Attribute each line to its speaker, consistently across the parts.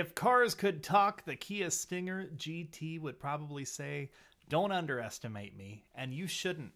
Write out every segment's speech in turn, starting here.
Speaker 1: If cars could talk, the Kia Stinger GT would probably say, "Don't underestimate me," and you shouldn't.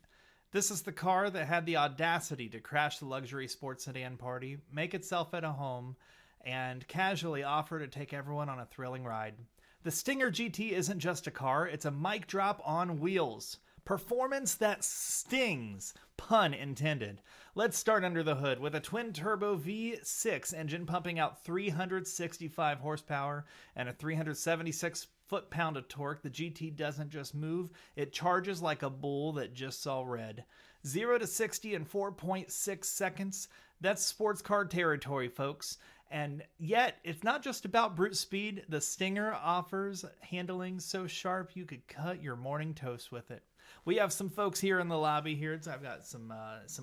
Speaker 1: This is the car that had the audacity to crash the luxury sports sedan party, make itself at a home, and casually offer to take everyone on a thrilling ride. The Stinger GT isn't just a car, it's a mic drop on wheels. Performance that stings, pun intended. Let's start under the hood with a twin-turbo V6 engine pumping out 365 horsepower and a 376 foot-pound of torque. The GT doesn't just move, it charges like a bull that just saw red. 0 to 60 in 4.6 seconds. That's sports car territory, folks. And yet, it's not just about brute speed. The Stinger offers handling so sharp you could cut your morning toast with it. We have some folks here in the lobby here. I've got some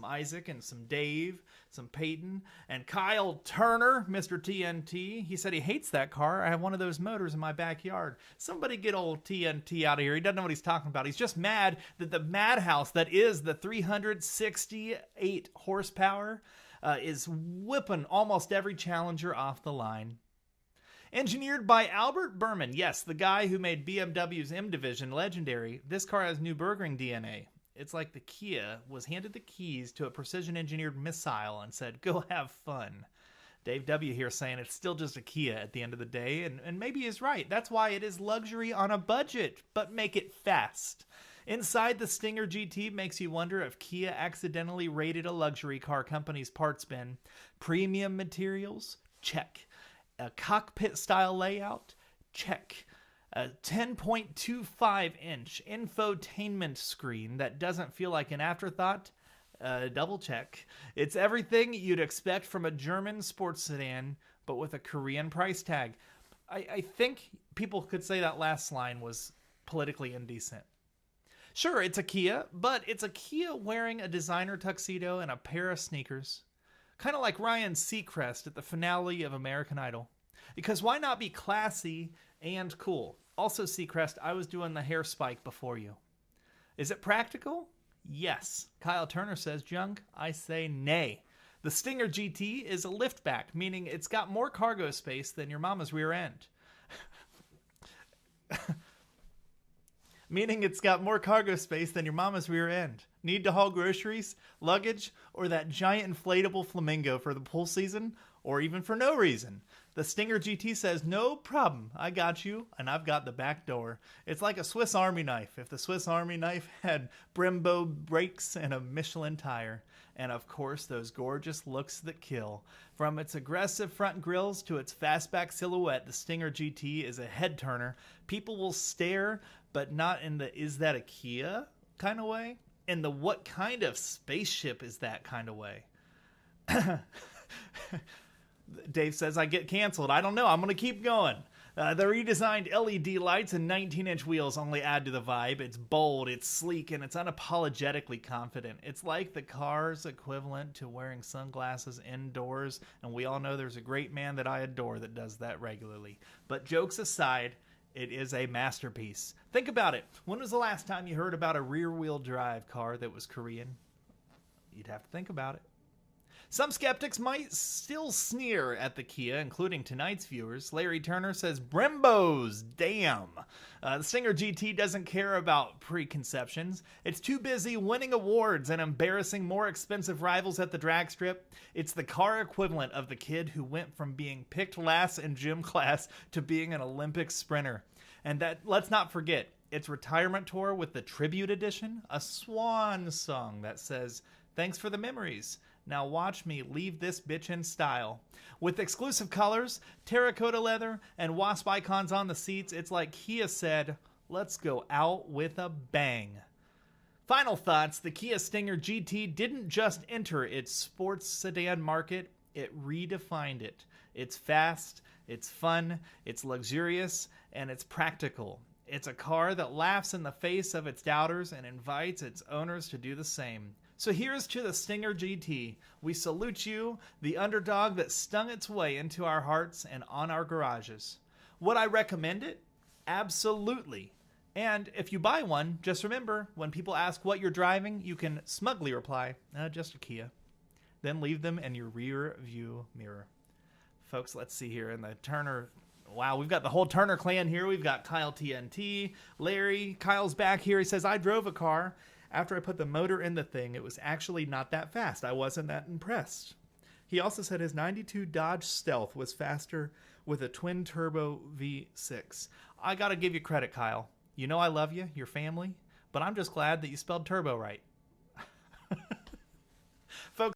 Speaker 1: Isaac and some Dave, some Peyton, and Kyle Turner, Mr. TNT. He said he hates that car. I have one of those motors in my backyard. Somebody get old TNT out of here. He doesn't know what he's talking about. He's just mad that the madhouse that is the 368 horsepower is whipping almost every challenger off the line. Engineered by Albert Berman, yes, the guy who made BMW's M Division legendary, this car has Nürburgring DNA. It's like the Kia was handed the keys to a precision-engineered missile and said, "Go have fun." Dave W. here saying it's still just a Kia at the end of the day, and maybe he's right. That's why it is luxury on a budget, but make it fast. Inside, the Stinger GT makes you wonder if Kia accidentally raided a luxury car company's parts bin. Premium materials? Check. A cockpit-style layout? Check. A 10.25-inch infotainment screen that doesn't feel like an afterthought? Double check. It's everything you'd expect from a German sports sedan, but with a Korean price tag. I think people could say that last line was politically indecent. Sure, it's a Kia, but it's a Kia wearing a designer tuxedo and a pair of sneakers. Kind of like Ryan Seacrest at the finale of American Idol. Because why not be classy and cool? Also, Seacrest, I was doing the hair spike before you. Is it practical? Yes. Kyle Turner says junk. I say nay. The Stinger GT is a liftback, meaning it's got more cargo space than your mama's rear end. Meaning it's got more cargo space than your mama's rear end. Need to haul groceries, luggage, or that giant inflatable flamingo for the pool season, or even for no reason? The Stinger GT says, "No problem, I got you, and I've got the back door." It's like a Swiss Army knife, if the Swiss Army knife had Brembo brakes and a Michelin tire. And of course, those gorgeous looks that kill. From its aggressive front grills to its fastback silhouette, the Stinger GT is a head-turner. People will stare, but not in the "is that a Kia" kind of way. In the "what kind of spaceship is that" kind of way. Dave says, I get canceled. I don't know. I'm going to keep going. The redesigned LED lights and 19-inch wheels only add to the vibe. It's bold, it's sleek, and it's unapologetically confident. It's like the car's equivalent to wearing sunglasses indoors, and we all know there's a great man that I adore that does that regularly. But jokes aside, it is a masterpiece. Think about it. When was the last time you heard about a rear-wheel drive car that was Korean? You'd have to think about it. Some skeptics might still sneer at the Kia, including tonight's viewers. Larry Turner says, Brembos, damn. The Stinger GT doesn't care about preconceptions. It's too busy winning awards and embarrassing more expensive rivals at the drag strip. It's the car equivalent of the kid who went from being picked last in gym class to being an Olympic sprinter. And that, let's not forget, its retirement tour with the Tribute Edition, a swan song that says, "Thanks for the memories. Now watch me leave this bitch in style." With exclusive colors, terracotta leather, and wasp icons on the seats, it's like Kia said, let's go out with a bang. Final thoughts, the Kia Stinger GT didn't just enter its sports sedan market, it redefined it. It's fast, it's fun, it's luxurious, and it's practical. It's a car that laughs in the face of its doubters and invites its owners to do the same. So here's to the Stinger GT. We salute you, the underdog that stung its way into our hearts and on our garages. Would I recommend it? Absolutely. And if you buy one, just remember, when people ask what you're driving, you can smugly reply, just a Kia. Then leave them in your rear view mirror. Folks, let's see here in the Turner Wow, we've got the whole Turner clan here. We've got Kyle TNT, Larry. Kyle's back here. He says, I drove a car. After I put the motor in the thing, it was actually not that fast. I wasn't that impressed. He also said his 92 Dodge Stealth was faster with a twin-turbo V6. I got to give you credit, Kyle. You know I love you, your family, but I'm just glad that you spelled turbo right. Folks,